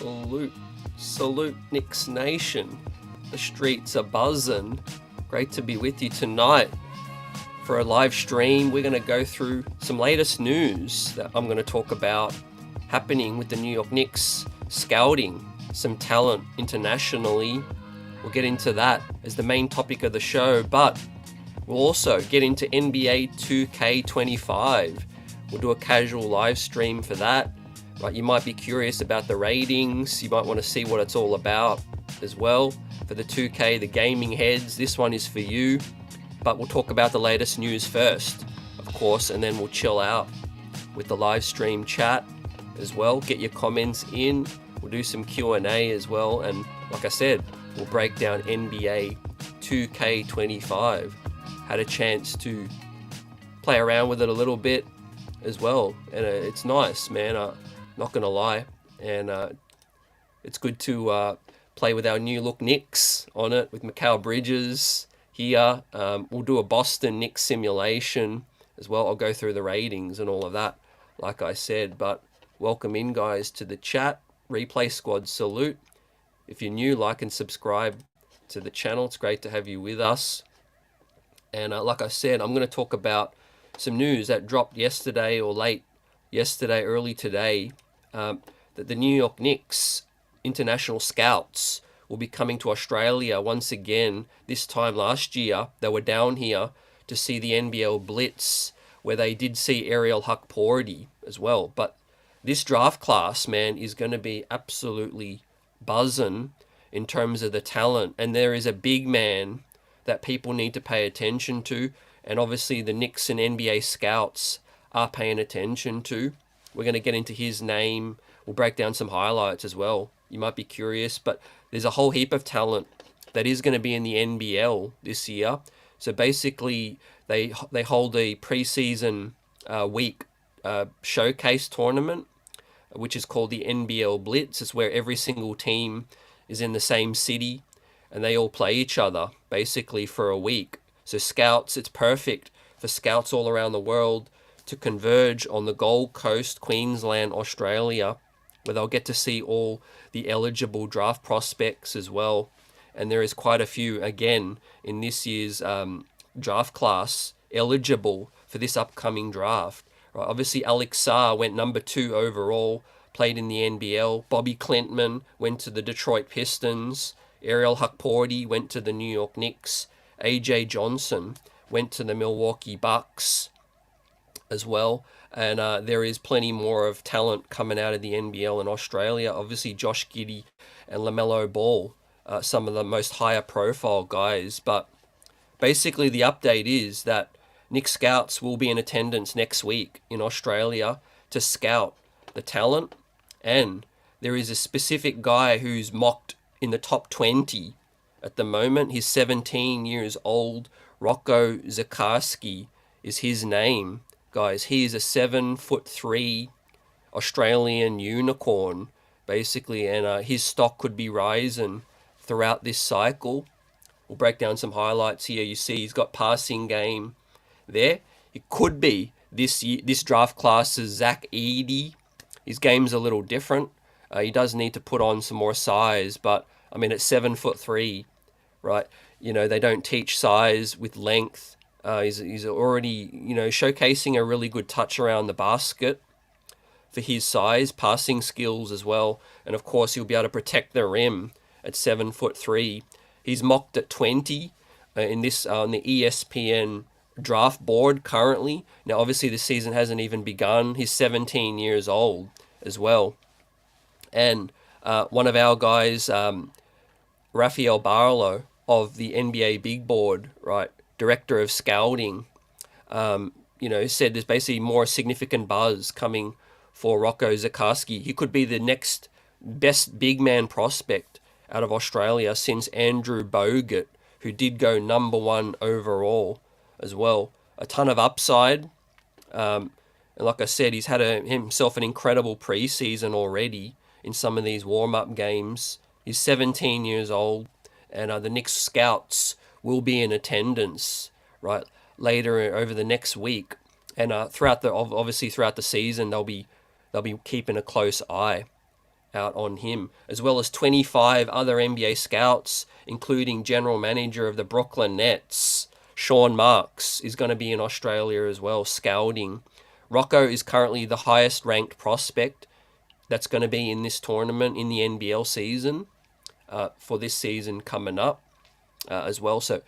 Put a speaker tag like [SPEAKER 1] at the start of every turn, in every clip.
[SPEAKER 1] Salute Knicks Nation. The streets are buzzing. Great to be with you tonight for a live stream. We're going to go through some latest news that I'm going to talk about happening with the New York Knicks, scouting some talent internationally. We'll get into that as the main topic of the show, but we'll also get into NBA2K25. We'll do a casual live stream for that. Right, you might be curious about the ratings. You might want to see what it's all about as well. For the 2K, the gaming heads, this one is for you. But we'll talk about the latest news first, of course, and then we'll chill out with the live stream chat as well. Get your comments in. We'll do some Q&A as well. And like I said, we'll break down NBA 2K25. Had a chance to play around with it a little bit as well. And it's nice, man. Not gonna lie, and it's good to play with our new look Knicks on it with Mikal Bridges here. We'll do a Boston Knicks simulation as well. I'll go through the ratings and all of that, like I said. But welcome in, guys, to the chat. Replay Squad salute. If you're new, like and subscribe to the channel. It's great to have you with us. And like I said, I'm going to talk about some news that dropped yesterday or late yesterday, early today, that the New York Knicks international scouts will be coming to Australia once again. This time last year, they were down here to see the NBL Blitz, where they did see Ariel Hukporti as well. But this draft class, man, is going to be absolutely buzzing in terms of the talent. And there is a big man that people need to pay attention to. And obviously the Knicks and NBA scouts are paying attention to. We're going to get into his name. We'll break down some highlights as well. You might be curious, but there's a whole heap of talent that is going to be in the NBL this year. So basically, they hold a preseason week showcase tournament, which is called the NBL Blitz. It's where every single team is in the same city, and they all play each other, basically, for a week. So scouts, it's perfect for scouts all around the world to converge on the Gold Coast, Queensland, Australia, where they'll get to see all the eligible draft prospects as well. And there is quite a few, again, in this year's draft class eligible for this upcoming draft. Right? Obviously, Alex Sarr went number 2 overall, played in the NBL. Bobby Klintman went to the Detroit Pistons. Ariel Hukporti went to the New York Knicks. AJ Johnson went to the Milwaukee Bucks as well. And there is plenty more of talent coming out of the NBL in Australia. Obviously, Josh Giddey and LaMelo Ball, some of the most higher profile guys. But basically, the update is that Knicks scouts will be in attendance next week in Australia to scout the talent. And there is a specific guy who's mocked in the top 20 at the moment. He's 17 years old. Rocco Zikarsky is his name. Guys, he is a 7'3" Australian unicorn, basically, and his stock could be rising throughout this cycle. We'll break down some highlights here. You see he's got passing game there. It could be this draft class's Zach Edey. His game's a little different. He does need to put on some more size, but I mean, at 7'3", right? You know, they don't teach size with length. He's already, you know, showcasing a really good touch around the basket for his size, passing skills as well. And of course, he'll be able to protect the rim at 7'3". He's mocked at 20 in this on the ESPN draft board currently. Now, obviously, the season hasn't even begun. He's 17 years old as well. And one of our guys, Rafael Barlow of the NBA Big Board, right, director of scouting, you know, said there's basically more significant buzz coming for Rocco Zikarsky. He could be the next best big man prospect out of Australia since Andrew Bogut, who did go number 1 overall as well. A ton of upside. And like I said, he's had himself an incredible preseason already in some of these warm-up games. He's 17 years old, and the Knicks scouts will be in attendance, right, later over the next week, and throughout the season they'll be keeping a close eye out on him, as well as 25 other NBA scouts, including general manager of the Brooklyn Nets, Sean Marks, is going to be in Australia as well, scouting. Rocco is currently the highest ranked prospect that's going to be in this tournament in the NBL season for this season coming up as well. So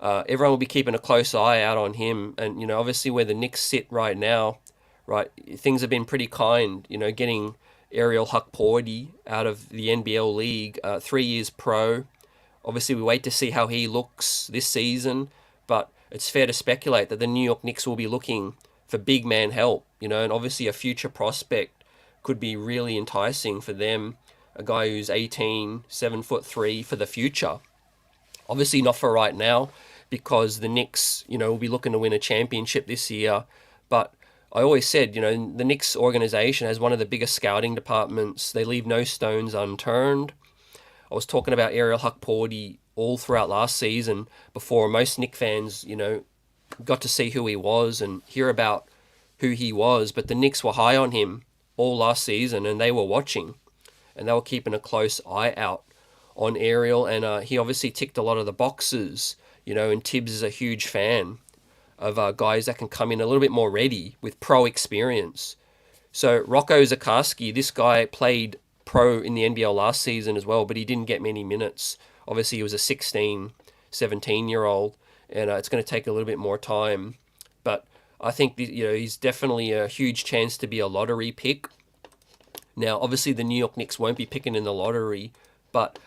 [SPEAKER 1] everyone will be keeping a close eye out on him. And, you know, obviously where the Knicks sit right now, right, things have been pretty kind, you know, getting Ariel Hukporti out of the NBL league, 3 years pro. Obviously, we wait to see how he looks this season, but it's fair to speculate that the New York Knicks will be looking for big man help, you know, and obviously a future prospect could be really enticing for them. A guy who's 18, 7'3" for the future. Obviously not for right now, because the Knicks, you know, will be looking to win a championship this year. But I always said, you know, the Knicks organization has one of the biggest scouting departments. They leave no stones unturned. I was talking about Ariel Hukporti all throughout last season before most Knicks fans, you know, got to see who he was and hear about who he was. But the Knicks were high on him all last season, and they were watching, and they were keeping a close eye out on Ariel. And he obviously ticked a lot of the boxes, you know, and Tibbs is a huge fan of guys that can come in a little bit more ready with pro experience. So Rocco Zikarsky, this guy played pro in the NBL last season as well, but he didn't get many minutes. Obviously, he was a 16, 17-year-old, and it's going to take a little bit more time. But I think, you know, he's definitely a huge chance to be a lottery pick. Now, obviously, the New York Knicks won't be picking in the lottery, but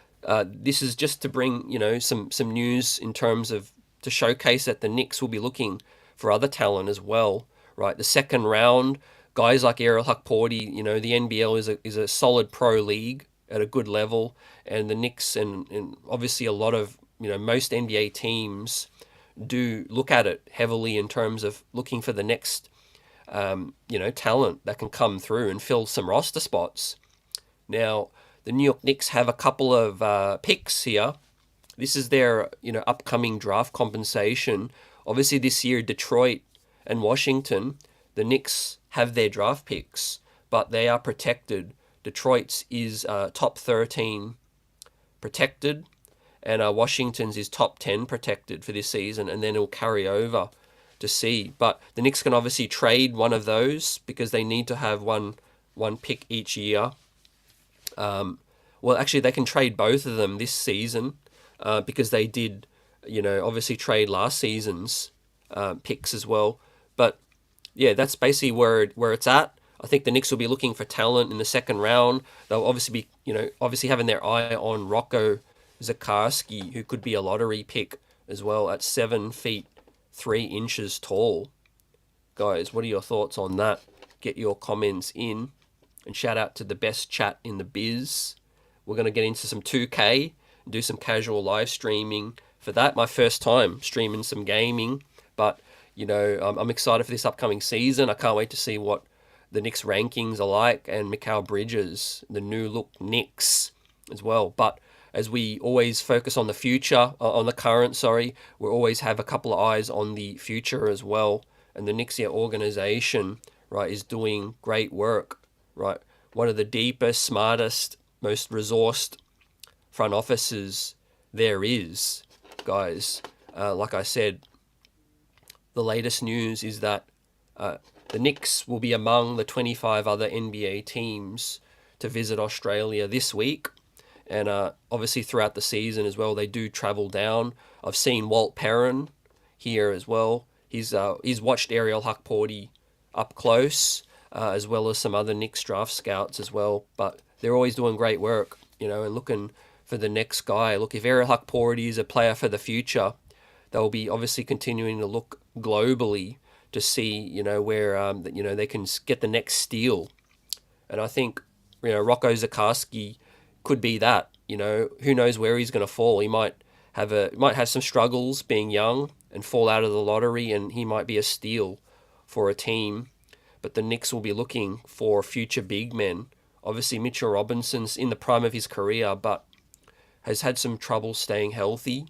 [SPEAKER 1] this is just to bring, you know, some news in terms of to showcase that the Knicks will be looking for other talent as well, right? The second round, guys like Ariel Hukporti, you know, the NBL is a solid pro league at a good level, and the Knicks and obviously a lot of, you know, most NBA teams do look at it heavily in terms of looking for the next, you know, talent that can come through and fill some roster spots. Now, the New York Knicks have a couple of picks here. This is their, you know, upcoming draft compensation. Obviously, this year, Detroit and Washington, the Knicks have their draft picks, but they are protected. Detroit's is top 13 protected, and Washington's is top 10 protected for this season, and then it'll carry over to see. But the Knicks can obviously trade one of those because they need to have one pick each year. Well, actually, they can trade both of them this season because they did, you know, obviously trade last season's picks as well. But yeah, that's basically where it's at. I think the Knicks will be looking for talent in the second round. They'll obviously be, you know, obviously having their eye on Rocco Zikarsky, who could be a lottery pick as well at 7 feet 3 inches tall. Guys, what are your thoughts on that? Get your comments in, and shout out to the best chat in the biz. We're going to get into some 2K and do some casual live streaming for that. My first time streaming some gaming, but you know, I'm excited for this upcoming season. I can't wait to see what the Knicks rankings are like, and Mikal Bridges, the new look Knicks as well. But as we always focus on the future, on the current, we always have a couple of eyes on the future as well. And the Knicks organization, right, is doing great work, right? One of the deepest, smartest, most resourced front offices there is, guys. Like I said, the latest news is that the Knicks will be among the 25 other NBA teams to visit Australia this week. And obviously throughout the season as well, they do travel down. I've seen Walt Perrin here as well. He's watched Ariel Hukporti up close, as well as some other Knicks draft scouts as well. But they're always doing great work, you know, and looking for the next guy. Look, if Ariel Hukporti is a player for the future, they'll be obviously continuing to look globally to see, you know, where you know, they can get the next steal. And I think, you know, Rocco Zikarsky could be that. You know, who knows where he's going to fall. He might have some struggles being young and fall out of the lottery, and he might be a steal for a team. But the Knicks will be looking for future big men. Obviously, Mitchell Robinson's in the prime of his career, but has had some trouble staying healthy.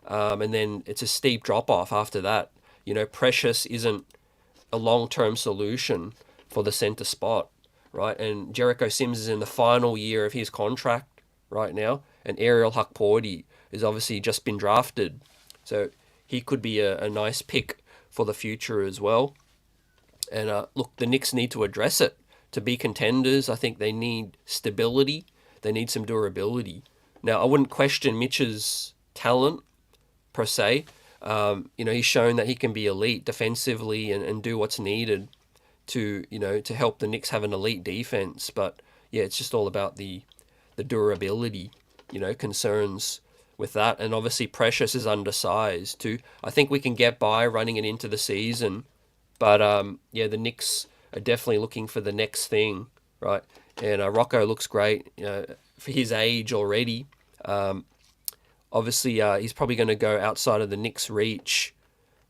[SPEAKER 1] And then it's a steep drop-off after that. You know, Precious isn't a long-term solution for the center spot. right? And Jericho Sims is in the final year of his contract right now, and Ariel Hukporti has obviously just been drafted, so he could be a nice pick for the future as well. And look, the Knicks need to address it to be contenders. I think they need stability. They need some durability. Now, I wouldn't question Mitch's talent per se. He's shown that he can be elite defensively and do what's needed to help the Knicks have an elite defense. But yeah, it's just all about the durability, concerns with that. And obviously Precious is undersized too. I think we can get by running it into the season. But the Knicks are definitely looking for the next thing, right? And Rocco looks great for his age already. Obviously, he's probably going to go outside of the Knicks' reach,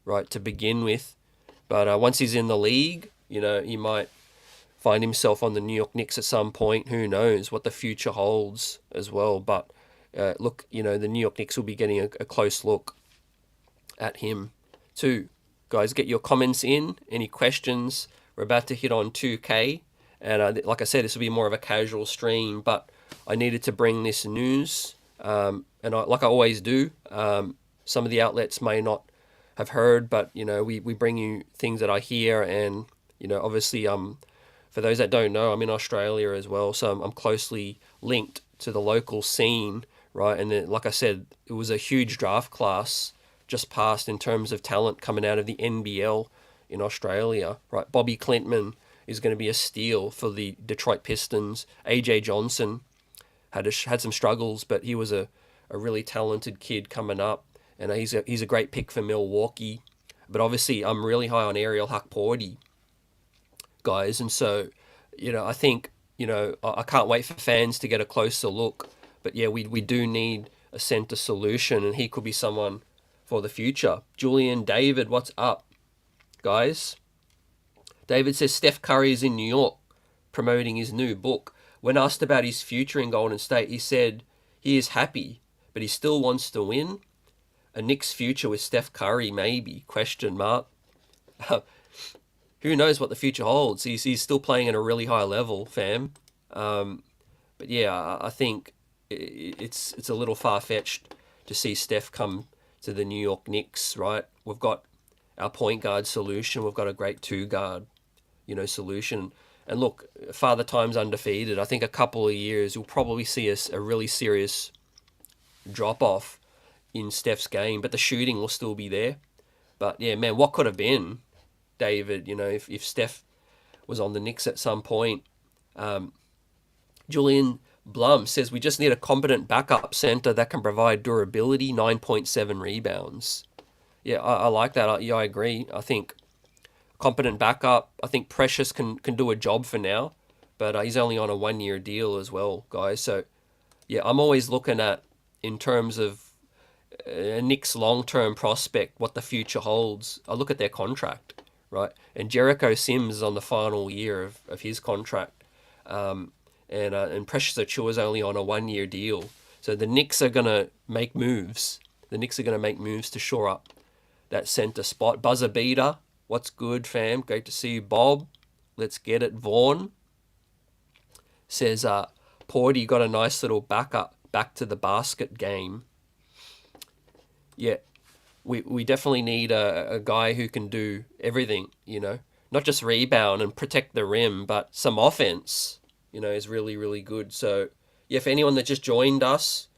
[SPEAKER 1] right, to begin with. But once he's in the league, he might find himself on the New York Knicks at some point. Who knows what the future holds as well. But look, the New York Knicks will be getting a close look at him too. Guys, get your comments in. Any questions? We're about to hit on 2K. And like I said, this will be more of a casual stream, but I needed to bring this news. And like I always do, some of the outlets may not have heard, but, we bring you things that I hear. And, obviously, for those that don't know, I'm in Australia as well. So I'm closely linked to the local scene, right? And like I said, it was a huge draft class just passed in terms of talent coming out of the NBL in Australia, right? Bobby Clintman is going to be a steal for the Detroit Pistons. AJ Johnson had some struggles, but he was a really talented kid coming up, and he's a great pick for Milwaukee. But obviously, I'm really high on Ariel Hukporti, guys, and so I think I can't wait for fans to get a closer look. But yeah, we do need a center solution, and he could be someone for the future. Julian David, what's up, guys? David says Steph Curry is in New York promoting his new book. When asked about his future in Golden State, he said he is happy, but he still wants to win. A Knicks future with Steph Curry, maybe, question mark. Who knows what the future holds? He's still playing at a really high level, fam. But yeah, I think it's a little far-fetched to see Steph come to the New York Knicks, right? We've got our point guard solution. We've got a great two-guard, solution. And look, Father Time's undefeated. I think a couple of years you'll probably see a really serious drop-off in Steph's game, but the shooting will still be there. But yeah, man, what could have been, David, if Steph was on the Knicks at some point. Julian Blum says, we just need a competent backup center that can provide durability, 9.7 rebounds. Yeah, I like that. I agree. I think competent backup. I think Precious can do a job for now, but he's only on a 1-year deal as well, guys. So, yeah, I'm always looking at, in terms of a Knicks long-term prospect, what the future holds. I look at their contract, right? And Jericho Sims is on the final year of his contract. And Precious Achiuwa is only on a 1-year deal. So the Knicks are going to make moves. The Knicks are going to make moves to shore up that center spot. Buzzer beater, what's good, fam? Great to see you, Bob. Let's get it. Vaughn says, Porty got a nice little back to the basket game. Yeah, we definitely need a guy who can do everything, not just rebound and protect the rim, but some offense, is really, really good. So, yeah, for anyone that just joined us,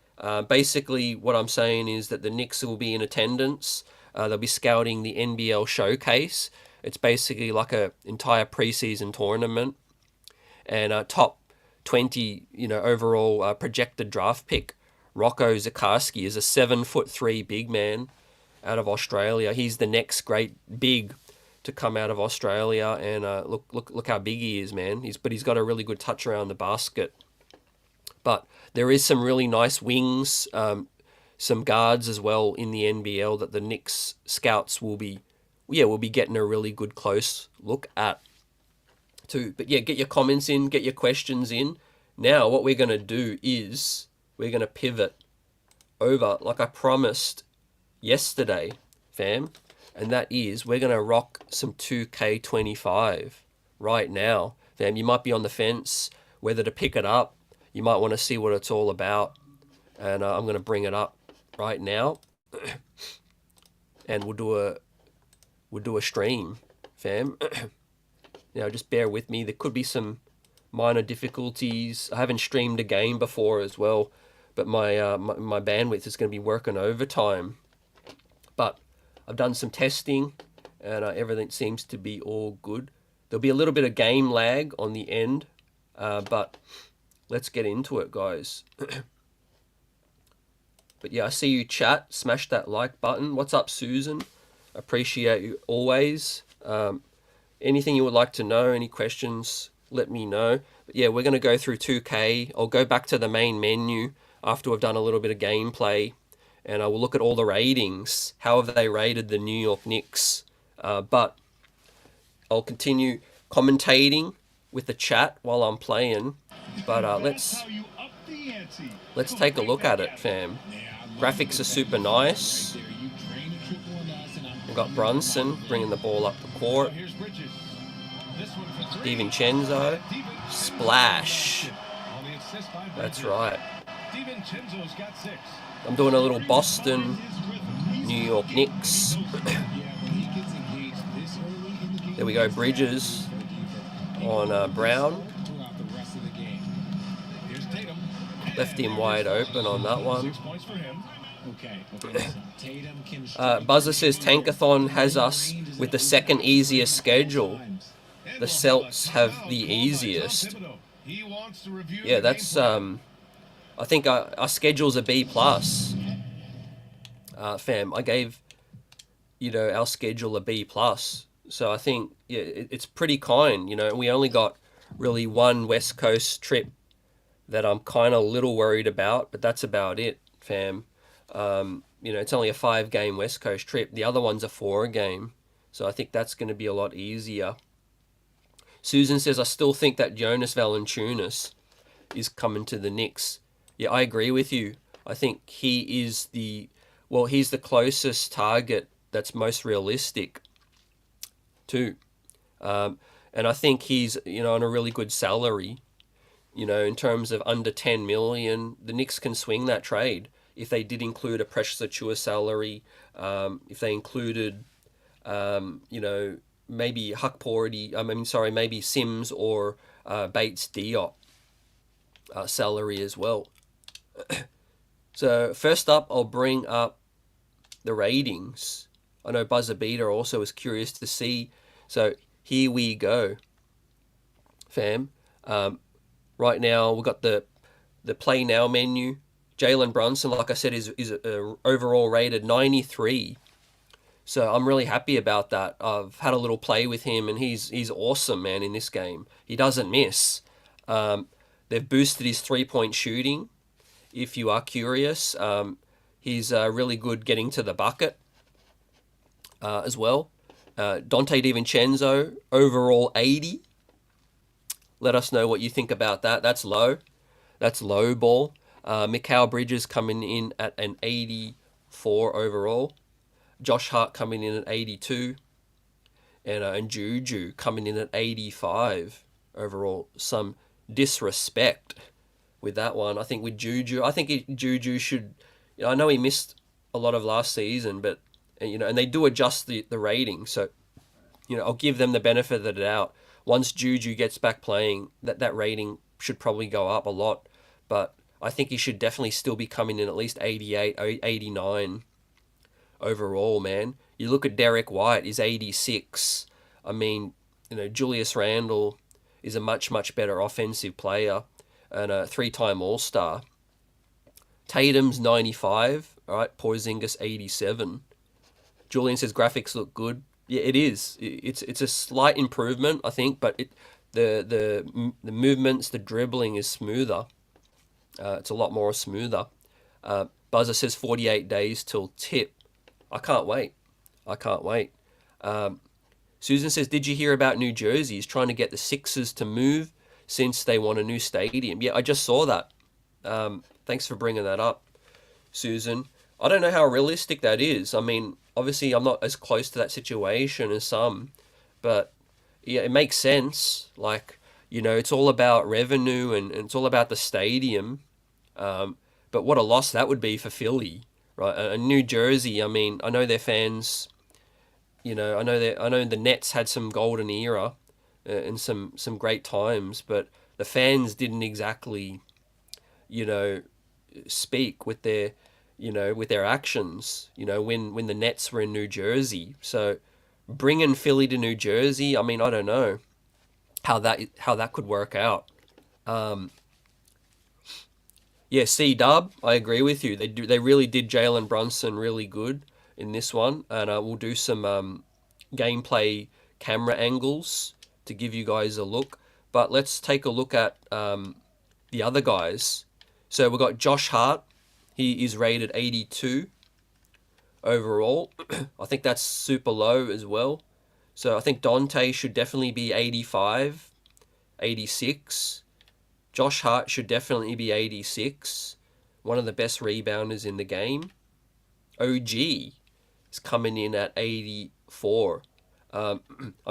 [SPEAKER 1] basically what I'm saying is that the Knicks will be in attendance. They'll be scouting the NBL showcase. It's basically like a entire preseason tournament. And top 20, overall projected draft pick, Rocco Zikarsky, is a 7'3" big man out of Australia. He's the next great big to come out of Australia, and look how big he is, man. He's got a really good touch around the basket. But there is some really nice wings, some guards as well in the NBL that the Knicks scouts will be getting a really good close look at too. But yeah, get your comments in, get your questions in. Now what we're going to do is we're going to pivot over, like I promised yesterday, fam. And that is, we're going to rock some 2K25 right now. fam. You might be on the fence whether to pick it up. You might want to see what it's all about. And I'm going to bring it up right now. And we'll do a stream, fam. Just bear with me. There could be some minor difficulties. I haven't streamed a game before as well, but my bandwidth is going to be working overtime. But I've done some testing, and everything seems to be all good. There'll be a little bit of game lag on the end, but let's get into it, guys. But yeah, I see you chat. Smash that like button. What's up, Susan? Appreciate you always. Anything you would like to know, any questions, let me know. But yeah, we're going to go through 2K. I'll go back to the main menu after we've done a little bit of gameplay, and I will look at all the ratings. How have they rated the New York Knicks? But I'll continue commentating with the chat while I'm playing. But let's take a look at it, fam. Graphics are super nice. We've got Brunson bringing the ball up the court. DiVincenzo. Splash. That's right. I'm doing a little Boston, New York Knicks. There we go, Bridges on Brown. Left him wide open on that one. Buzzer says Tankathon has us with the second easiest schedule. The Celts have the easiest. Yeah, that's I think our schedule's a B+. Fam, I gave our schedule a B+. So I think it's pretty kind. We only got really one West Coast trip that I'm kind of a little worried about, but that's about it, fam. It's only a 5-game West Coast trip. The other one's a 4-game. So I think that's going to be a lot easier. Susan says, I still think that Jonas Valanciunas is coming to the Knicks. Yeah, I agree with you. I think he's the closest target that's most realistic too. And I think he's, on a really good salary. In terms of under 10 million, the Knicks can swing that trade. If they did include a Precious Achiuwa salary, if they included, maybe maybe Sims or Bates-Diop salary as well. So first up, I'll bring up the ratings. I know Buzzer Beater also is curious to see. So here we go, fam. Right now, we've got the Play Now menu. Jalen Brunson, like I said, is overall rated 93. So I'm really happy about that. I've had a little play with him, and he's awesome, man, in this game. He doesn't miss. They've boosted his three-point shooting, if you are curious. He's really good getting to the bucket as well. Dante DiVincenzo, overall 80. Let us know what you think about that. That's low. That's low ball. Mikal Bridges coming in at an 84 overall. Josh Hart coming in at 82. And Juju coming in at 85 overall. Some disrespect with that one. I think with Juju, Juju should... I know he missed a lot of last season, but... and they do adjust the rating. So, I'll give them the benefit of the doubt. Once Juju gets back playing, that rating should probably go up a lot. But I think he should definitely still be coming in at least 88, 89 overall, man. You look at Derek White, he's 86. I mean, Julius Randle is a much, much better offensive player and a 3-time All-Star. Tatum's 95, all right, Porzingis 87. Julian says graphics look good. Yeah, it is. It's a slight improvement, I think, but the movements, the dribbling is smoother. It's a lot more smoother. Buzzer says 48 days till tip. I can't wait. Susan says, did you hear about New Jersey? He's trying to get the Sixers to move since they want a new stadium. Yeah, I just saw that. Thanks for bringing that up, Susan. I don't know how realistic that is. I mean, obviously I'm not as close to that situation as some, but yeah, it makes sense. Like, You know, it's all about revenue and it's all about the stadium. But what a loss that would be for Philly, right? And New Jersey, I mean, I know their fans. You know, I know the Nets had some golden era and some great times, but the fans didn't exactly, you know, speak with their, you know, with their actions. You know, when the Nets were in New Jersey, so bringing Philly to New Jersey, I mean, I don't know how that could work out. Um, yeah, C Dub, I agree with you. They really did Jalen Brunson really good in this one, and we'll do some gameplay camera angles to give you guys a look. But let's take a look at the other guys. So we've got Josh Hart. He is rated 82 overall. I think that's super low as well. So I think Dante should definitely be 85, 86. Josh Hart should definitely be 86. One of the best rebounders in the game. OG is coming in at 84. I'm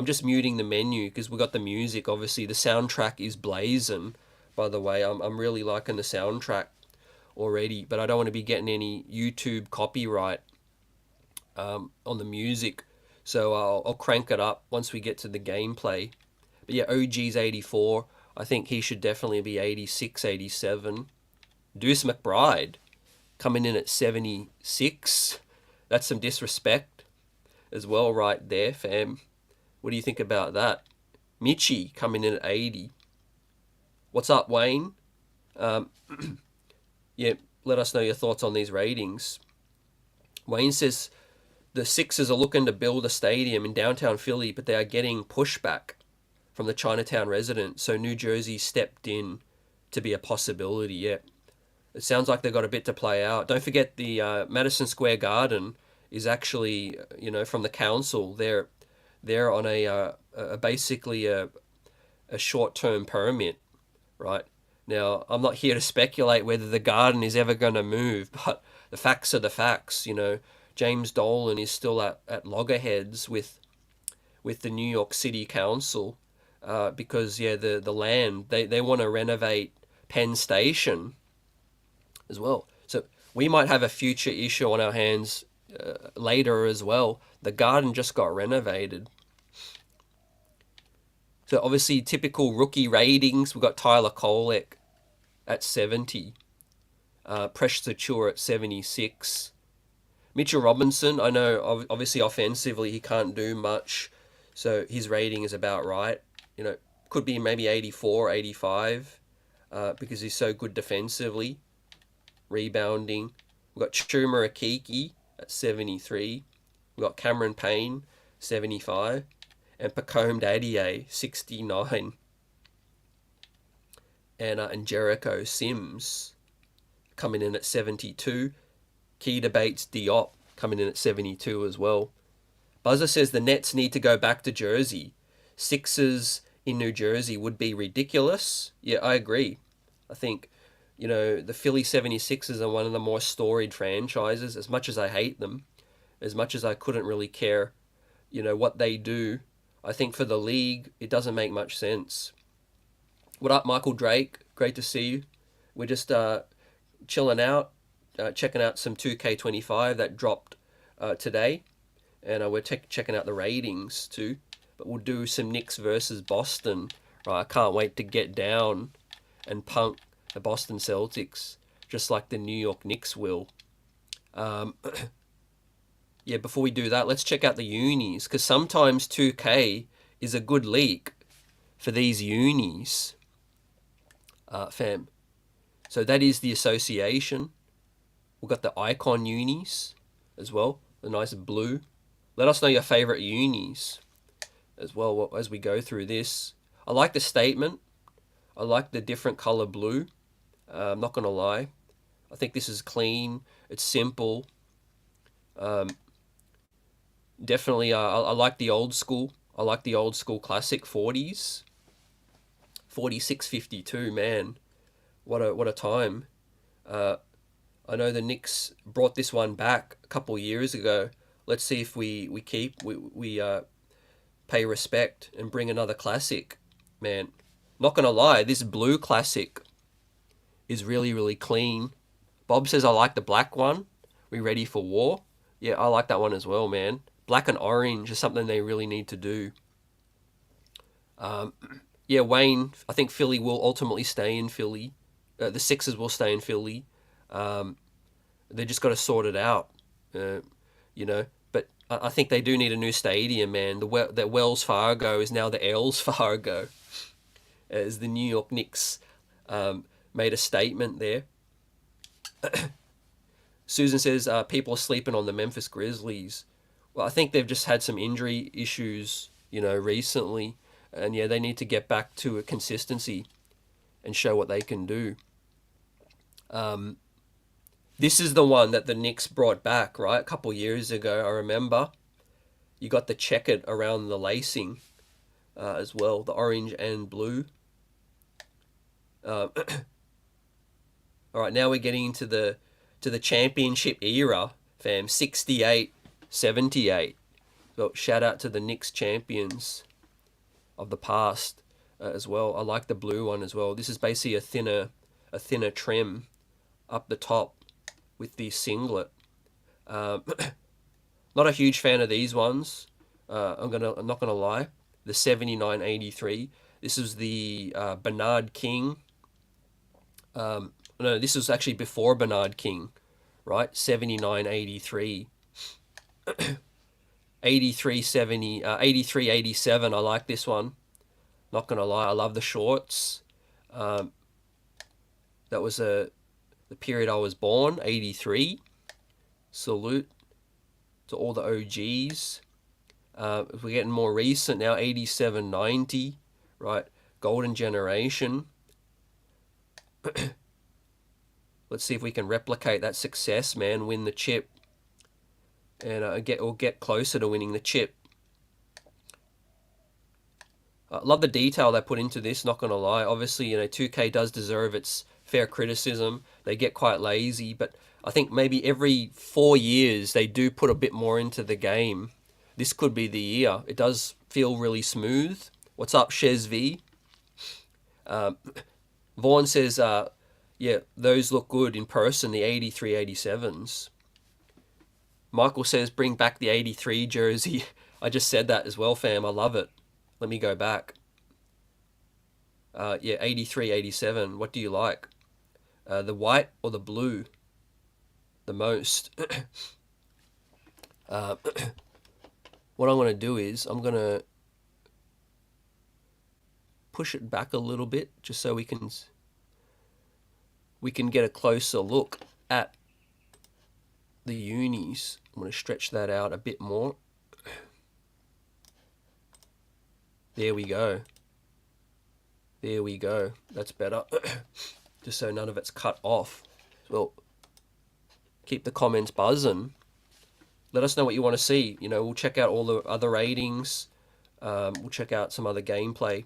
[SPEAKER 1] just muting the menu because we got the music. Obviously, the soundtrack is blazing. By the way, I'm really liking the soundtrack already, but I don't want to be getting any YouTube copyright on the music. So I'll crank it up once we get to the gameplay. But yeah, OG's 84. I think he should definitely be 86, 87. Deuce McBride coming in at 76. That's some disrespect as well right there, fam. What do you think about that? Mitchie coming in at 80. What's up, Wayne? Yeah, let us know your thoughts on these ratings. Wayne says the Sixers are looking to build a stadium in downtown Philly, but they are getting pushback from the Chinatown residents, so New Jersey stepped in to be a possibility. Yeah, it sounds like they've got a bit to play out. Don't forget the Madison Square Garden is actually, you know, from the council. They're on a basically a short-term permit, right? Now, I'm not here to speculate whether the Garden is ever going to move, but the facts are the facts. You know, James Dolan is still at loggerheads with the New York City Council because, yeah, the land, they want to renovate Penn Station as well. So we might have a future issue on our hands later as well. The Garden just got renovated. So obviously typical rookie ratings. We've got Tyler Kolek at 70. Precious Achiuwa at 76. Mitchell Robinson, I know obviously offensively he can't do much. So his rating is about right. You know, could be maybe 84, 85 because he's so good defensively. Rebounding. We've got Chuma Akiki at 73. We've got Cameron Payne, 75. And Pacome Dadier, 69. And Jericho Sims coming in at 72. Keita Bates-Diop coming in at 72 as well. Buzzer says the Nets need to go back to Jersey. Sixers in New Jersey would be ridiculous. Yeah, I agree. I think, you know, the Philly 76ers are one of the more storied franchises. As much as I hate them, as much as I couldn't really care, you know, what they do, I think for the league, it doesn't make much sense. What up, Michael Drake? Great to see you. We're just chilling out, checking out some 2K25 that dropped today. And we're checking out the ratings too. But we'll do some Knicks versus Boston. Right, I can't wait to get down and punk the Boston Celtics, just like the New York Knicks will. Yeah, before we do that, let's check out the unis, because sometimes 2K is a good leak for these unis, fam. So that is the association. We've got the icon unis as well, the nice blue. Let us know your favorite unis as well as we go through this. I like the statement. I like the different color blue. I'm not going to lie. I think this is clean. It's simple. Definitely, I like the old school. I like the old school classic 40s. 46-52, man. What a time. I know the Knicks brought this one back a couple years ago. Let's see if we pay respect and bring another classic, man. Not gonna lie, this blue classic is really, really clean. Bob says I like the black one. We ready for war? Yeah, I like that one as well, man. Black and orange is something they really need to do. Yeah, Wayne, I think Philly will ultimately stay in Philly. The Sixers will stay in Philly. They just got to sort it out, you know. But I think they do need a new stadium, man. The Wells Fargo is now the Els Fargo, as the New York Knicks made a statement there. Susan says people are sleeping on the Memphis Grizzlies. Well, I think they've just had some injury issues, recently. And yeah, they need to get back to a consistency and show what they can do. This is the one that the Knicks brought back, right? A couple years ago, I remember. You got the checkered around the lacing as well, the orange and blue. All right, now we're getting into the championship era, fam. 68, 78. So shout out to the Knicks champions of the past as well. I like the blue one as well. This is basically a thinner trim up the top with the singlet. Not a huge fan of these ones. I'm not gonna lie. The 79-83. This is the Bernard King. No, this was actually before Bernard King, right? 79-83. 83-87. I like this one. Not gonna lie, I love the shorts. That was the period I was born, 83. Salute to all the OGs. If we're getting more recent now, 87-90, right? Golden generation. Let's see if we can replicate that success, man. Win the chip. And get closer to winning the chip. I love the detail they put into this, not going to lie. Obviously, 2K does deserve its fair criticism. They get quite lazy, but I think maybe every 4 years they do put a bit more into the game. This could be the year. It does feel really smooth. What's up, Shez V? Vaughn says, yeah, those look good in person, the 83-87s. Michael says, bring back the 83 jersey. I just said that as well, fam. I love it. Let me go back. Yeah, 83-87. What do you like? The white or the blue? The most. What I'm going to do is I'm going to push it back a little bit just so we can get a closer look at the unis. I'm going to stretch that out a bit more. There we go. There we go. That's better. Just so none of it's cut off. Well, keep the comments buzzing. Let us know what you want to see. We'll check out all the other ratings. We'll check out some other gameplay.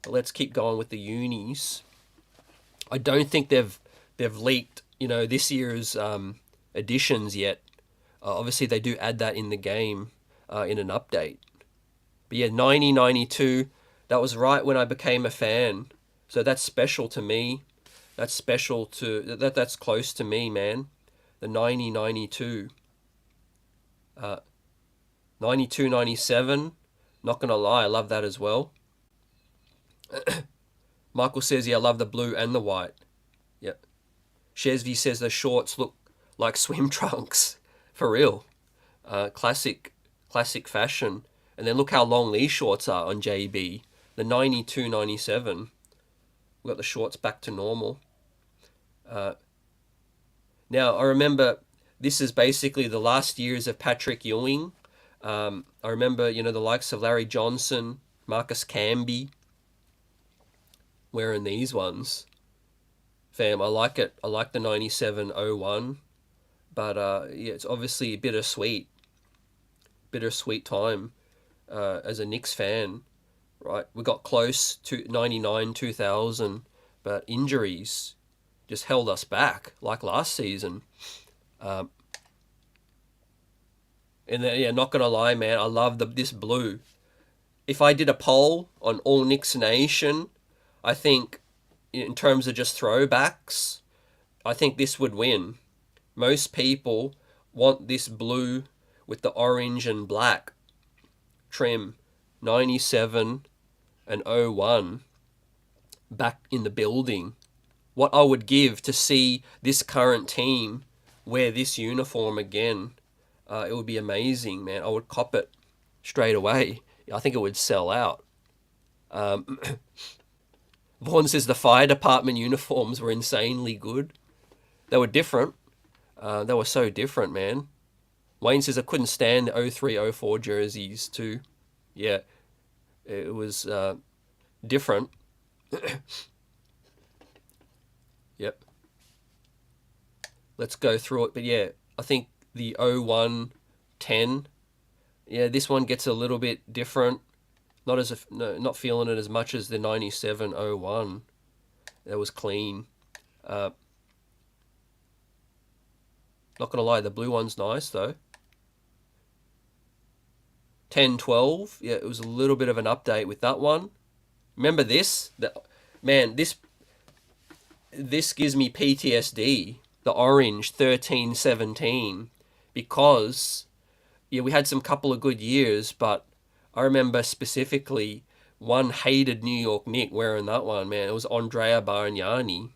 [SPEAKER 1] But let's keep going with the unis. I don't think they've leaked, this year's editions yet. Obviously, they do add that in the game in an update. But yeah, 90-92, that was right when I became a fan. So that's special to me. That's special to... That's close to me, man. The 90-92. 92-97. Not going to lie, I love that as well. Michael says, yeah, I love the blue and the white. Yep. Shesvi says the shorts look like swim trunks. For real. Classic fashion. And then look how long these shorts are on JB. The 92-97. We got the shorts back to normal. Now, I remember this is basically the last years of Patrick Ewing. I remember, the likes of Larry Johnson, Marcus Camby wearing these ones. Fam, I like it. I like the 97-01. But, yeah, it's obviously bittersweet. Bittersweet time as a Knicks fan, right? We got close to 99-2000, but injuries just held us back, like last season. And then, yeah, not gonna lie, man, I love this blue. If I did a poll on all Knicks Nation, I think in terms of just throwbacks, I think this would win. Most people want this blue with the orange and black trim, 97 and 01 back in the building. What I would give to see this current team wear this uniform again, it would be amazing, man. I would cop it straight away. I think it would sell out. Vaughn says the fire department uniforms were insanely good. They were different. They were so different, man. Wayne says I couldn't stand the 03-04 jerseys too. Yeah, it was different. Yep. Let's go through it. But yeah, I think the 01-10, yeah, this one gets a little bit different. Not feeling it as much as the 97-01. That was clean. Not gonna lie, the blue one's nice though. 10-12, yeah, it was a little bit of an update with that one. Remember this? Man, this gives me PTSD. The orange 13-17, because yeah, we had some couple of good years, but I remember specifically one hated New York Knick wearing that one, man. It was Andrea Bargnani.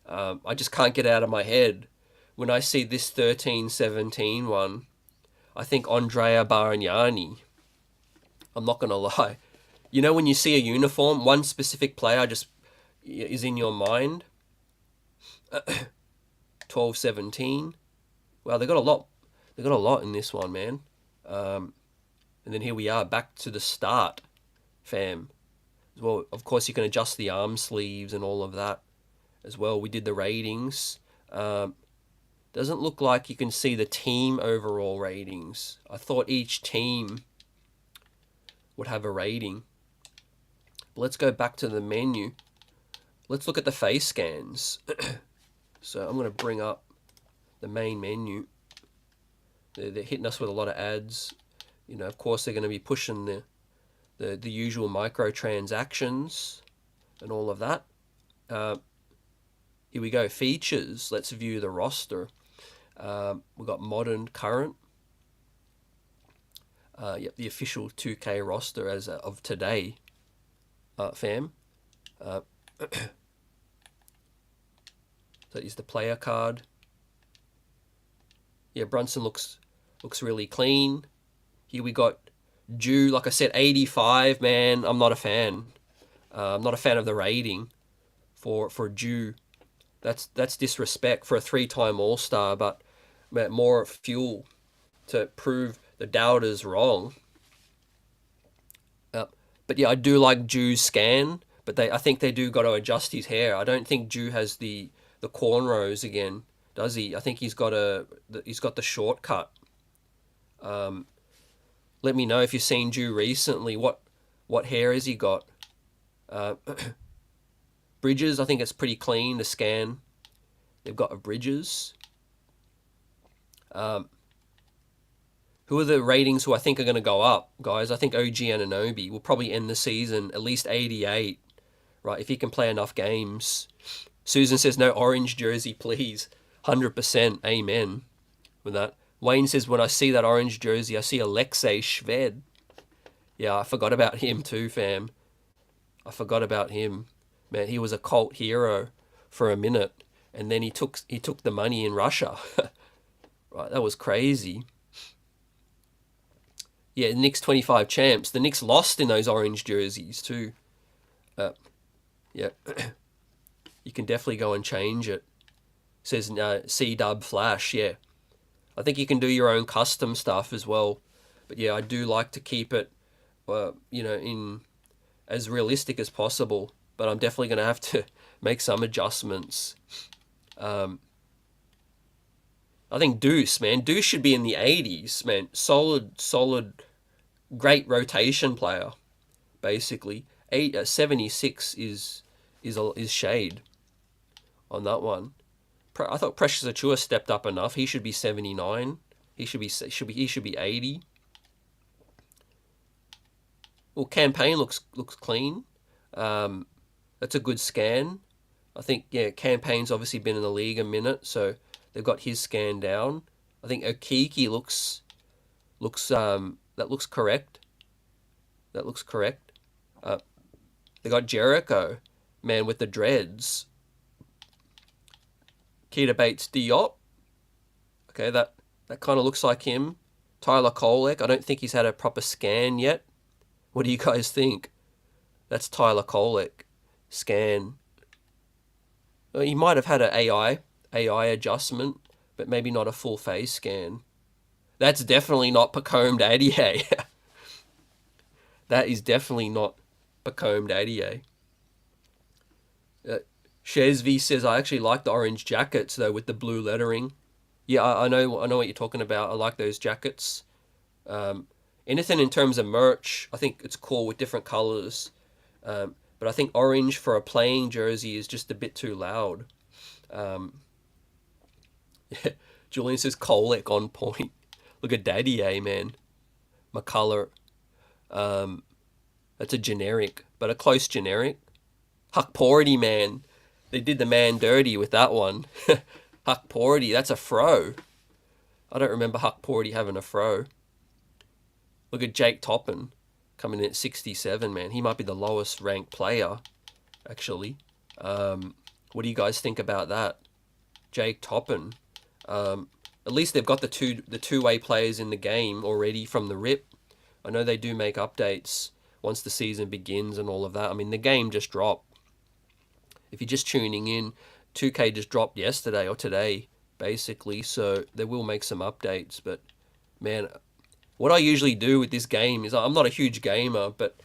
[SPEAKER 1] I just can't get out of my head. When I see this 13-17 one, I think Andrea Bargnani. I'm not going to lie. You know when you see a uniform, one specific player just is in your mind? 12-17. Wow, they got a lot. They got a lot in this one, man. And then here we are, back to the start, fam. Well, of course, you can adjust the arm sleeves and all of that as well. We did the ratings. Doesn't look like you can see the team overall ratings. I thought each team would have a rating. But let's go back to the menu. Let's look at the face scans. So I'm going to bring up the main menu. They're hitting us with a lot of ads. You know, of course, they're going to be pushing the usual microtransactions and all of that. Here we go. Features. Let's view the roster. We've got modern, current. Yep, the official 2K roster as of today, fam. That is the player card. Yeah, Brunson looks really clean. Here we got Jew, like I said, 85, man. I'm not a fan. I'm not a fan of the rating for Jew. That's disrespect for a 3-time All-Star, but more fuel to prove the doubters wrong. But yeah, I do like Jew's scan, but I think they do got to adjust his hair. I don't think Jew has the cornrows again, does he? I think he's got the shortcut. Let me know if you've seen Jew recently. What hair has he got? Bridges, I think it's pretty clean, the scan they've got of Bridges. Who are the ratings who I think are going to go up, guys? I think OG Anunoby will probably end the season at least 88, right, if he can play enough games. Susan says, no orange jersey, please. 100%, amen with that. Wayne says, when I see that orange jersey, I see Alexei Shved. Yeah, I forgot about him too, fam. I forgot about him. Man, he was a cult hero for a minute, and then he took the money in Russia. Right, that was crazy. Yeah, Knicks 25 champs. The Knicks lost in those orange jerseys too. Yeah, you can definitely go and change it. It says C-Dub Flash. Yeah, I think you can do your own custom stuff as well. But yeah, I do like to keep it, you know, in as realistic as possible. But I'm definitely going to have to make some adjustments. I think Deuce, man. Deuce should be in the 80s, man. Solid, great rotation player, basically. 76 is shade on that one. I thought Precious Achiuwa stepped up enough. He should be 79. He should be 80. Well, campaign looks clean. That's a good scan. I think, yeah, Campaign's obviously been in the league a minute, so they've got his scan down. I think Okiki looks that looks correct. That looks correct. They got Jericho, man with the dreads. Keita Bates-Diop. Okay, that kind of looks like him. Tyler Kolek. I don't think he's had a proper scan yet. What do you guys think? That's Tyler Kolek. Scan. Well, he might have had an AI adjustment, but maybe not a full face scan. That's definitely not Pacombed Adier. That is definitely not Pacombed Adier. Shezvi says, I actually like the orange jackets, though, with the blue lettering. Yeah, I know what you're talking about. I like those jackets. Anything in terms of merch, I think it's cool with different colors. But I think orange for a playing jersey is just a bit too loud. Julian says Kolek on point. Look at Daddy, man. McCullough. That's a generic, but a close generic. Huck Porty, man. They did the man dirty with that one. Huck Porty, that's a fro. I don't remember Huck Porty having a fro. Look at Jake Toppin coming in at 67, man. He might be the lowest ranked player, actually. What do you guys think about that? Jake Toppin. At least they've got the two-way players in the game already from the rip. I know they do make updates once the season begins and all of that. I mean, the game just dropped. If you're just tuning in, 2K just dropped yesterday or today, basically. So they will make some updates. But, man, what I usually do with this game is I'm not a huge gamer, but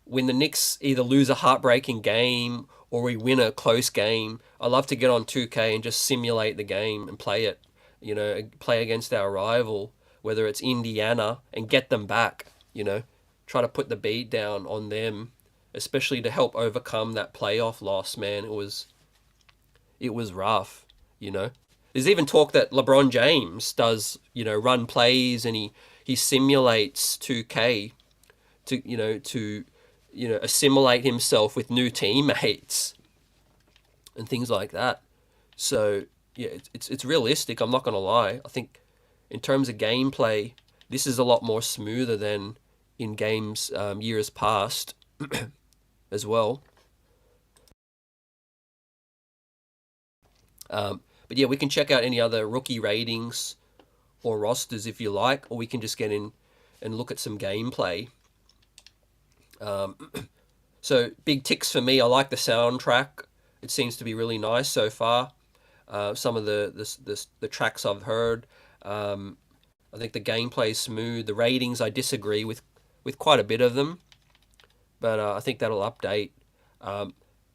[SPEAKER 1] when the Knicks either lose a heartbreaking game or we win a close game, I love to get on 2K and just simulate the game and play it. You know, play against our rival, whether it's Indiana, and get them back, you know. Try to put the beat down on them, especially to help overcome that playoff loss, man. It was rough, you know. There's even talk that LeBron James does, you know, run plays and he simulates 2K to assimilate himself with new teammates and things like that. So yeah, it's realistic. I'm not gonna lie. I think in terms of gameplay, this is a lot more smoother than in games years past as well. But yeah, we can check out any other rookie ratings or rosters if you like, or we can just get in and look at some gameplay. So big ticks for me. I like the soundtrack. It seems to be really nice so far. Some of the tracks I've heard. I think the gameplay is smooth. The ratings I disagree with quite a bit of them, but I think that'll update.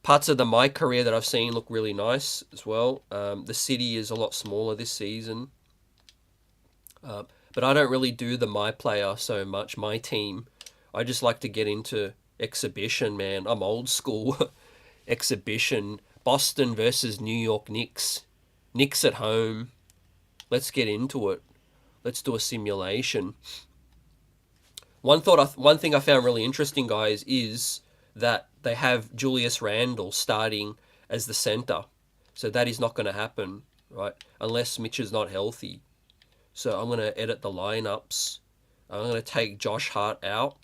[SPEAKER 1] Parts of the My Career that I've seen look really nice as well. The city is a lot smaller this season. But I don't really do the My Player so much, my team. I just like to get into exhibition, man. I'm old school. Exhibition. Boston versus New York Knicks. Knicks at home. Let's get into it. Let's do a simulation. One thing I found really interesting, guys, is that they have Julius Randle starting as the center. So that is not going to happen, right? Unless Mitch is not healthy. So I'm going to edit the lineups. I'm going to take Josh Hart out.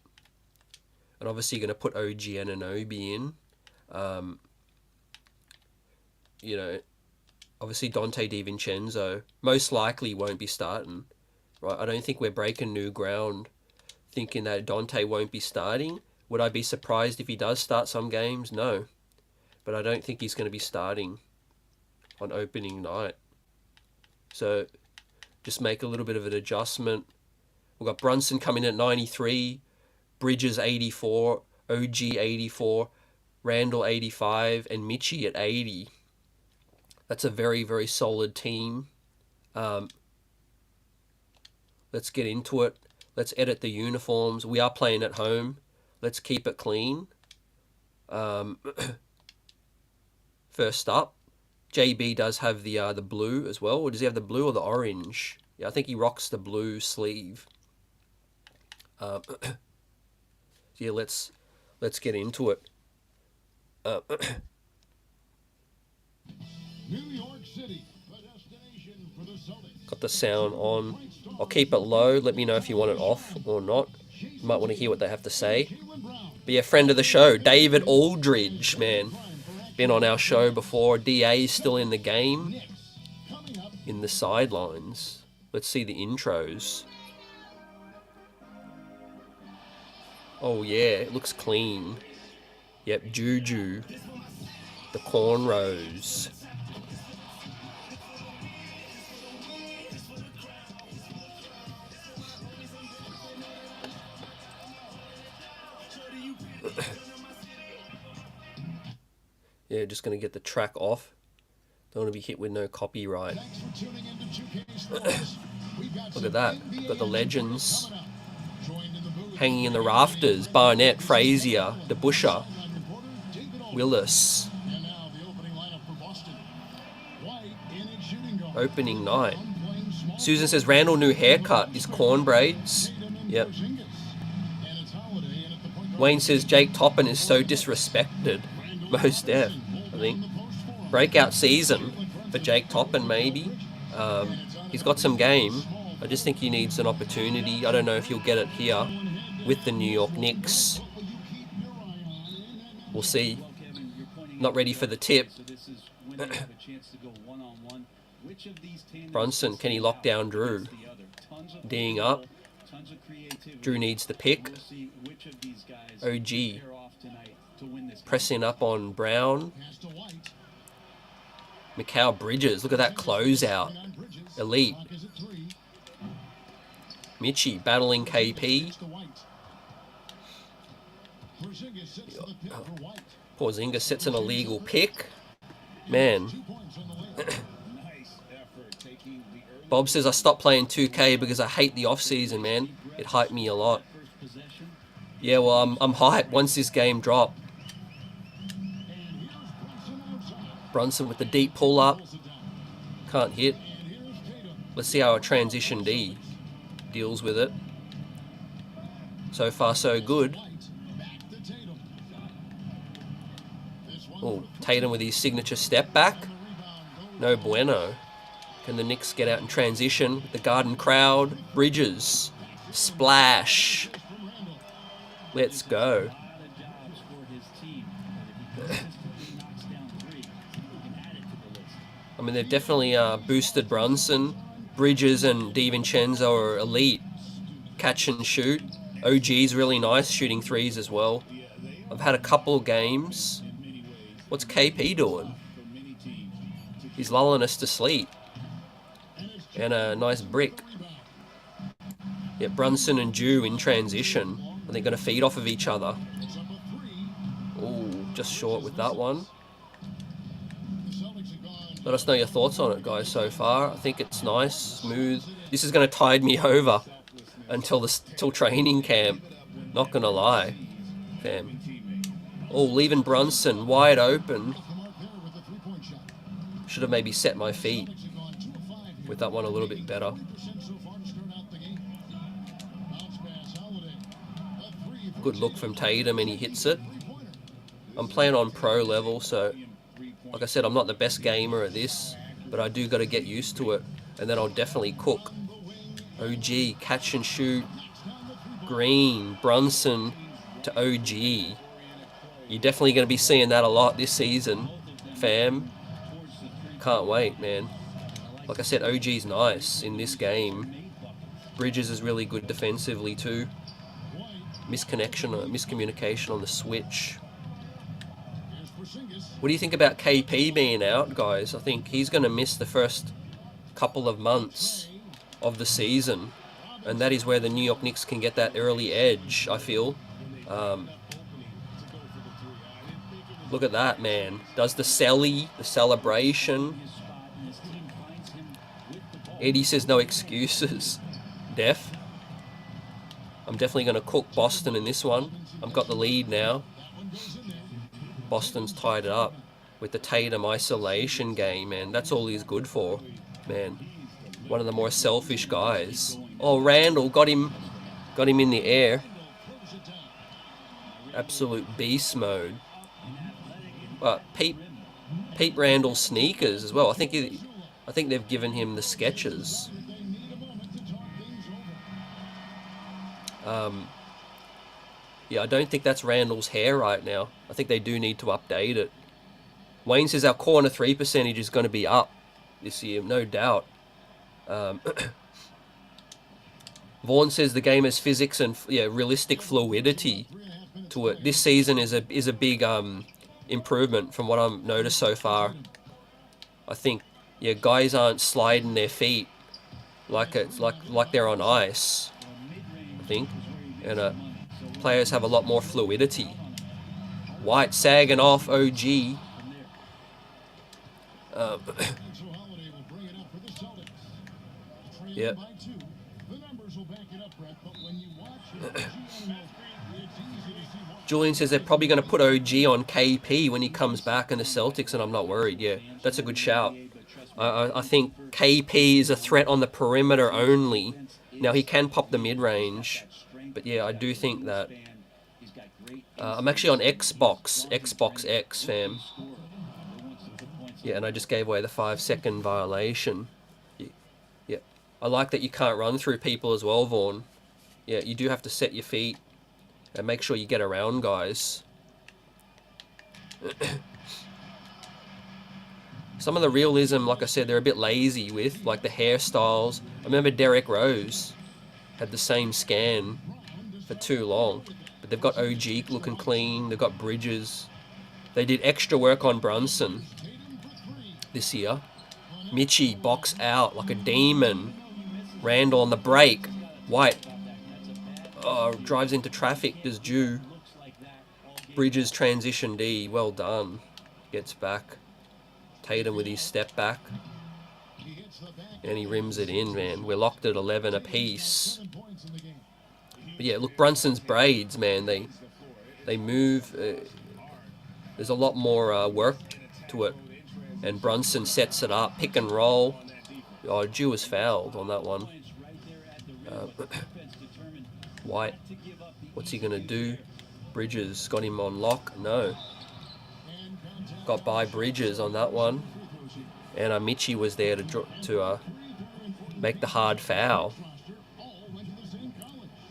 [SPEAKER 1] And obviously going to put OG Anunoby in. You know, obviously Dante DiVincenzo most likely won't be starting, right? I don't think we're breaking new ground thinking that Dante won't be starting. Would I be surprised if he does start some games? No. But I don't think he's going to be starting on opening night. So just make a little bit of an adjustment. We've got Brunson coming in at 93, Bridges 84, OG 84, Randall 85, and Mitchie at 80. That's a very, very solid team. Let's get into it. Let's edit the uniforms. We are playing at home. Let's keep it clean. First up, JB does have the blue as well. Or does he have the blue or the orange? Yeah, I think he rocks the blue sleeve. Yeah, let's get into it.
[SPEAKER 2] New York City, the destination for the Celtics.
[SPEAKER 1] Got the sound on. I'll keep it low. Let me know if you want it off or not. You might want to hear what they have to say. Be a friend of the show, David Aldridge, man. Been on our show before. DA is still in the game. In the sidelines. Let's see the intros. Oh yeah, it looks clean. Yep, Juju. The cornrows. Yeah, just gonna get the track off. Don't want to be hit with no copyright. Look at that. Got the legends hanging in the rafters. Barnett, Frazier, DeBusschere, Willis. Opening night. Susan says Randall new haircut is corn braids. Yep. Wayne says Jake Toppin is so disrespected. Most def, I think. Breakout season for Jake Toppin, maybe. He's got some game. I just think he needs an opportunity. I don't know if he'll get it here with the New York Knicks. We'll see. Not ready for the tip. Brunson, can he lock down Drew? D'ing up. Drew needs the pick. OG. Pressing up on Brown. Mikal Bridges, look at that closeout. Elite. Mitchie battling KP. Porzingis sets an illegal pick. Man. Bob says I stopped playing 2K because I hate the off-season, man. It hyped me a lot. Yeah, well, I'm hyped once this game dropped. Brunson with the deep pull-up. Can't hit. Let's see how a transition D deals with it. So far, so good. Oh, Tatum with his signature step back. No bueno. Can the Knicks get out in transition? The Garden crowd. Bridges. Splash. Let's go. I mean, they've definitely boosted Brunson. Bridges and DiVincenzo are elite. Catch and shoot. OG's really nice, shooting threes as well. I've had a couple of games. What's KP doing? He's lulling us to sleep. And a nice brick. Yeah, Brunson and Jew in transition. Are they going to feed off of each other? Ooh, just short with that one. Let us know your thoughts on it, guys, so far. I think it's nice, smooth. This is going to tide me over until training camp. Not going to lie, fam. Oh, leaving Brunson wide open. Should have maybe set my feet with that one a little bit better. Good look from Tatum, and he hits it. I'm playing on pro level, so like I said, I'm not the best gamer at this, but I do got to get used to it, and then I'll definitely cook. OG, catch and shoot. Green, Brunson to OG. You're definitely going to be seeing that a lot this season, fam. Can't wait, man. Like I said, OG's nice in this game. Bridges is really good defensively too. Miscommunication on the switch. What do you think about KP being out, guys? I think he's going to miss the first couple of months of the season, and that is where the New York Knicks can get that early edge, I feel. Look at that, man. Does the celebration. Eddie says no excuses. Def. I'm definitely going to cook Boston in this one. I've got the lead now. Boston's tied it up with the Tatum isolation game, man. That's all he's good for, man. One of the more selfish guys. Oh, Randall got him in the air. Absolute beast mode. Pete Randall's sneakers as well. I think they've given him the sketches. Yeah, I don't think that's Randall's hair right now. I think they do need to update it. Wayne says our corner 3 percentage is going to be up this year, no doubt. Vaughn says the game has physics and realistic fluidity to it. This season is a big improvement from what I've noticed so far. I think guys aren't sliding their feet like they're on ice. I think, and players have a lot more fluidity. White sagging off OG. Yep. Julian says they're probably going to put OG on KP when he comes back in the Celtics, and I'm not worried. Yeah, that's a good shout. I think KP is a threat on the perimeter only. Now, he can pop the mid-range, but yeah, I do think that... I'm actually on Xbox X, fam. Yeah, and I just gave away the 5-second violation. Yeah, I like that you can't run through people as well, Vaughn. Yeah, you do have to set your feet and make sure you get around guys. Some of the realism, like I said, they're a bit lazy with, like the hairstyles. I remember Derrick Rose had the same scan for too long. But they've got OG looking clean. They've got Bridges. They did extra work on Brunson this year. Mitchie box out like a demon. Randall on the break. White drives into traffic. Does Jew. Bridges transition D. Well done. Gets back. Tatum with his step back. And he rims it in, man. We're locked at 11 apiece. But yeah, look, Brunson's braids, man. They move. There's a lot more work to it. And Brunson sets it up. Pick and roll. Oh, Jew was fouled on that one. White. What's he going to do? Bridges got him on lock. No. Got by Bridges on that one. And Mitchie was there to make the hard foul.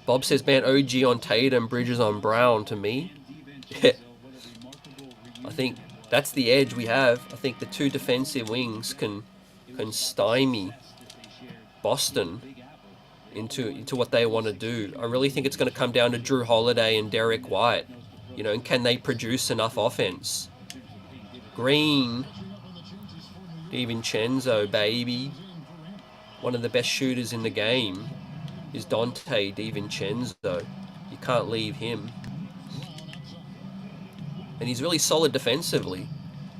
[SPEAKER 1] Bob says, man, OG on Tatum, Bridges on Brown to me. Yeah. I think that's the edge we have. I think the two defensive wings can stymie Boston into what they want to do. I really think it's going to come down to Drew Holiday and Derek White. And can they produce enough offense? Green. DiVincenzo, baby. One of the best shooters in the game is Dante DiVincenzo. You can't leave him. And he's really solid defensively.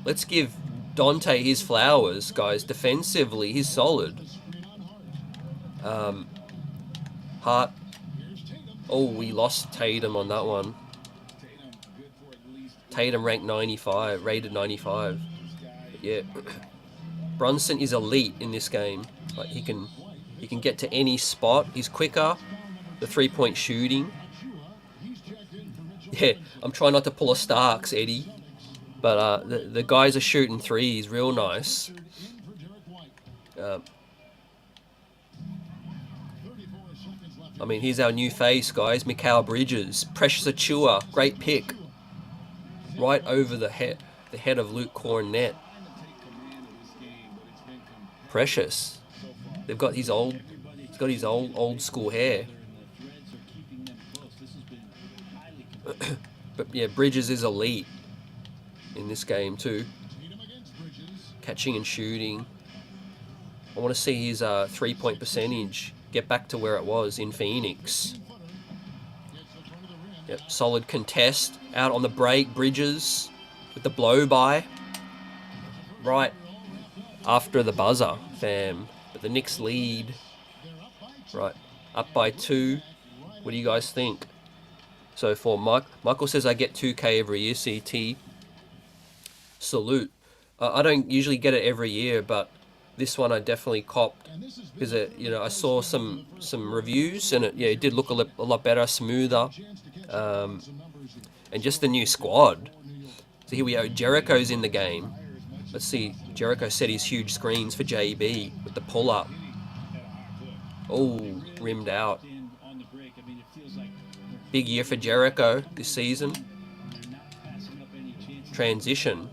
[SPEAKER 1] Let's give Dante his flowers, guys. Defensively, he's solid. Hart. Oh, we lost Tatum on that one. Tatum ranked 95, rated 95. But yeah. Brunson is elite in this game. Like he can get to any spot. He's quicker. The 3-point shooting. Yeah, I'm trying not to pull a Starks, Eddie. But the guys are shooting threes real nice. I mean, here's our new face, guys. Mikal Bridges. Precious Achua. Great pick. Right over the head of Luke Cornett. Precious. He's got his old school hair. But yeah, Bridges is elite in this game too. Catching and shooting. I want to see his 3-point percentage get back to where it was in Phoenix. Yep, solid contest. Out on the break, Bridges with the blow by. Right after the buzzer, fam. But the Knicks lead. Right, up by 2. What do you guys think? So for Michael says I get 2K every year, CT. Salute. I don't usually get it every year, but this one I definitely copped because I saw some reviews and it did look a lot better, smoother, and just the new squad. So here we go. Jericho's in the game. Let's see. Jericho set his huge screens for JB with the pull-up. Oh, rimmed out. Big year for Jericho this season. Transition.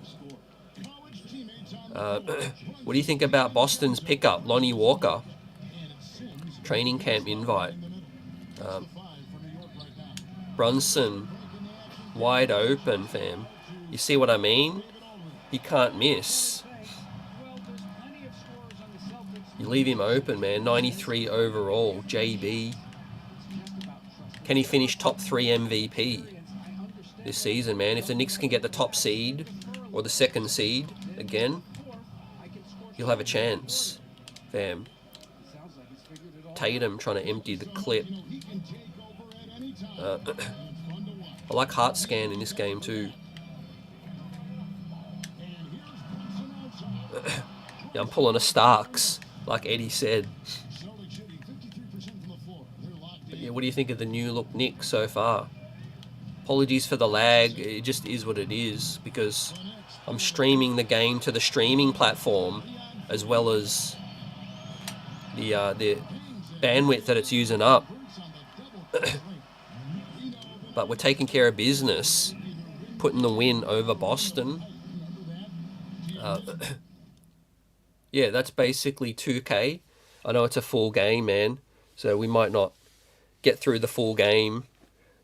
[SPEAKER 1] What do you think about Boston's pickup, Lonnie Walker? Training camp invite. Brunson, wide open, fam. You see what I mean? He can't miss. You leave him open, man. 93 overall, JB. Can he finish top 3 MVP this season, man? If the Knicks can get the top seed or the second seed again, he'll have a chance, fam. Tatum trying to empty the clip. I like heart scan in this game too. Yeah, I'm pulling a Starks, like Eddie said. But yeah, what do you think of the new look Knicks so far? Apologies for the lag. It just is what it is because I'm streaming the game to the streaming platform as well as the bandwidth that it's using up. But we're taking care of business, putting the win over Boston. Yeah, that's basically 2K. I know it's a full game, man, so we might not get through the full game,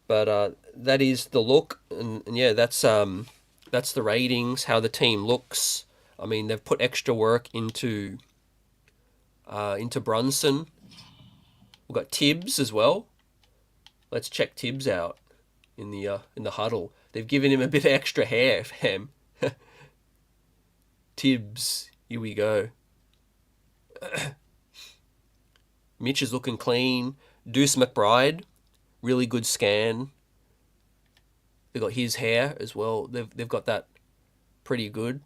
[SPEAKER 1] but that is the look, and yeah, that's the ratings, how the team looks. I mean, they've put extra work into Brunson. We've got Tibbs as well. Let's check Tibbs out in the huddle. They've given him a bit of extra hair, fam. Tibbs, here we go. Mitch is looking clean. Deuce McBride, really good scan. They've got his hair as well. They've got that pretty good.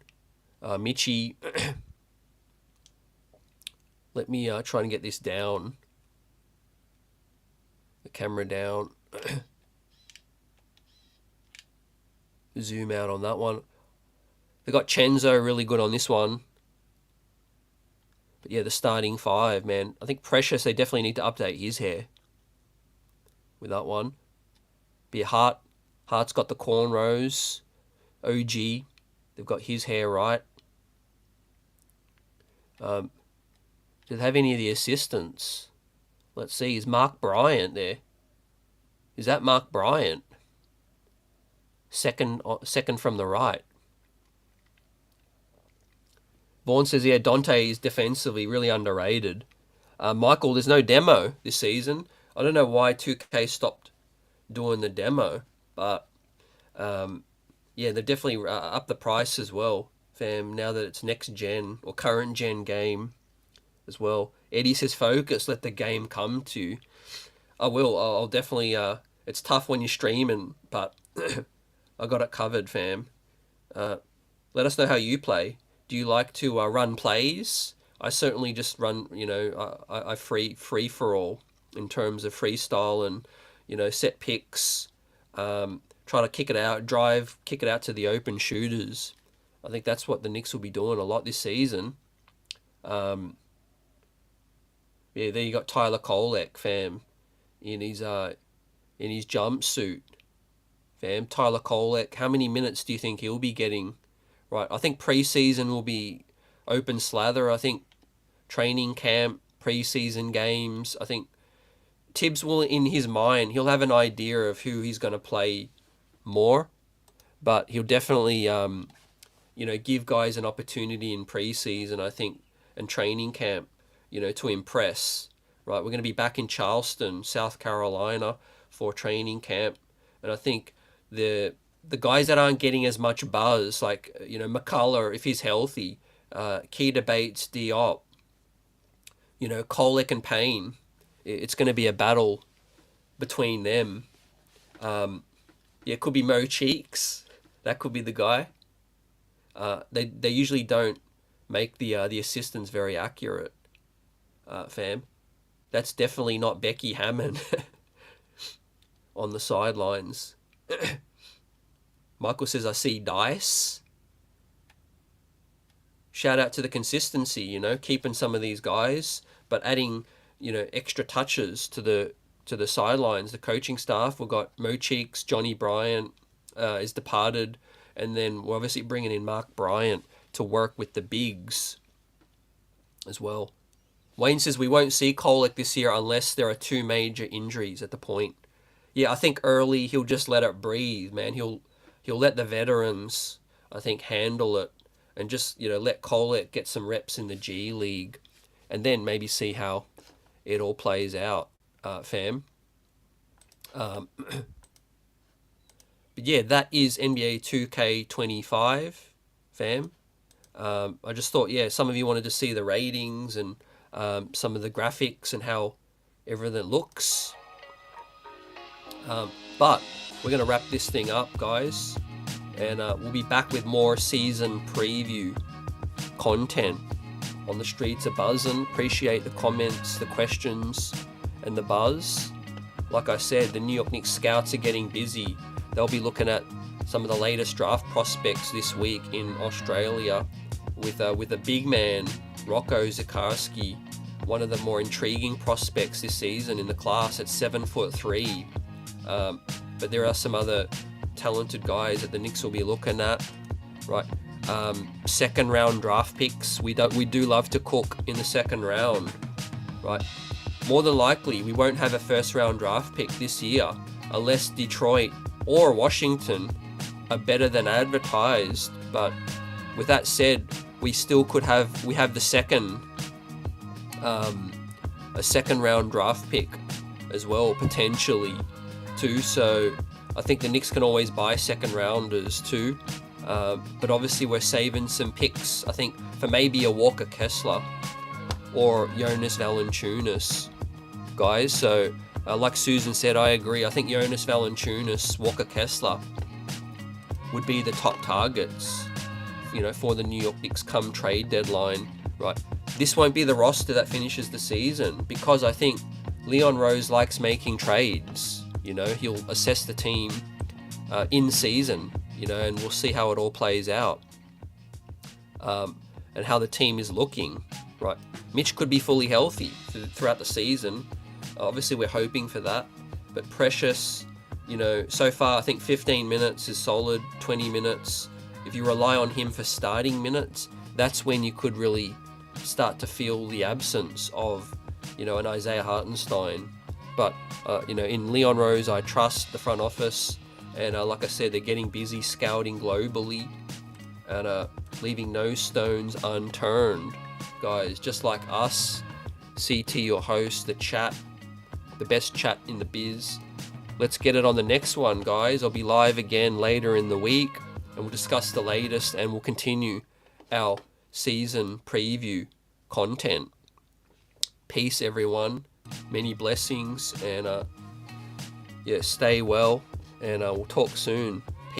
[SPEAKER 1] Mitchie. Let me try and get this down. The camera down. Zoom out on that one. They got Chenzo really good on this one. But yeah, the starting 5, man. I think Precious, they definitely need to update his hair with that one. Be a Hart's got the cornrows. OG, they've got his hair right. Do they have any of the assistants? Let's see, is Mark Bryant there? Is that Mark Bryant? Second from the right. Vaughn says, yeah, Dante is defensively really underrated. Michael, there's no demo this season. I don't know why 2K stopped doing the demo, but yeah, they've definitely upped the price as well, fam, now that it's next gen or current gen game as well. Eddie says, focus, let the game come to you. I will. I'll definitely, it's tough when you're streaming, but I got it covered, fam. Let us know how you play. Do you like to run plays? I certainly just run, I free for all in terms of freestyle and, set picks, try to kick it out, kick it out to the open shooters. I think that's what the Knicks will be doing a lot this season. Yeah, there you got Tyler Kolek, fam, in his jumpsuit, fam. Tyler Kolek, how many minutes do you think he'll be getting? Right, I think preseason will be open slather. I think training camp, preseason games. I think Tibbs will, in his mind, he'll have an idea of who he's going to play more, but he'll definitely, give guys an opportunity in preseason, I think, and training camp, to impress. Right, we're going to be back in Charleston, South Carolina, for training camp, and I think the guys that aren't getting as much buzz, like, McCullough, if he's healthy, Keita Bates-Diop, Kolek and Payne, it's going to be a battle between them. Yeah, it could be Mo Cheeks. That could be the guy. They usually don't make the assistants very accurate, fam. That's definitely not Becky Hammond on the sidelines. Michael says, I see dice. Shout out to the consistency, you know, keeping some of these guys, but adding, you know, extra touches to the sidelines, the coaching staff. We've got Mo Cheeks, Johnny Bryant is departed, and then we're obviously bringing in Mark Bryant to work with the bigs as well. Wayne says we won't see Kolek this year unless there are 2 major injuries at the point. Yeah, I think early he'll just let it breathe, man. He'll let the veterans, I think, handle it, and just, you know, let Kolek get some reps in the G League, and then maybe see how it all plays out, fam. But yeah, that is NBA 2K25, fam. I just thought, yeah, some of you wanted to see the ratings and some of the graphics and how everything looks. But we're going to wrap this thing up, guys. And we'll be back with more season preview content. On the streets are buzzing. Appreciate the comments, the questions, and the buzz. Like I said, the New York Knicks scouts are getting busy. They'll be looking at some of the latest draft prospects this week in Australia with a big man, Rocco Zikarsky, one of the more intriguing prospects this season in the class at 7'3". But there are some other talented guys that the Knicks will be looking at, right? Second round draft picks. We do love to cook in the second round, right? More than likely, we won't have a first round draft pick this year unless Detroit or Washington are better than advertised. But with that said, we still could have the second a second round draft pick as well, potentially too. So I think the Knicks can always buy second rounders too. But obviously we're saving some picks, I think, for maybe a Walker Kessler or Jonas Valanciunas, guys. So like Susan said, I agree. I think Jonas Valanciunas, Walker Kessler would be the top targets, you know, for the New York Knicks come trade deadline, right? This won't be the roster that finishes the season, because I think Leon Rose likes making trades. You know, he'll assess the team in season, you know, and we'll see how it all plays out, and how the team is looking, right? Mitch could be fully healthy throughout the season. Obviously, we're hoping for that. But Precious, you know, so far I think 15 minutes is solid, 20 minutes. If you rely on him for starting minutes, that's when you could really start to feel the absence of, you know, an Isaiah Hartenstein. But, you know, in Leon Rose, I trust the front office. And like I said, they're getting busy scouting globally and leaving no stones unturned, guys. Just like us, CT, your host, the chat, the best chat in the biz. Let's get it on the next one, guys. I'll be live again later in the week, and we'll discuss the latest, and we'll continue our season preview content. Peace, everyone. Many blessings, and yeah, stay well, and we'll talk soon.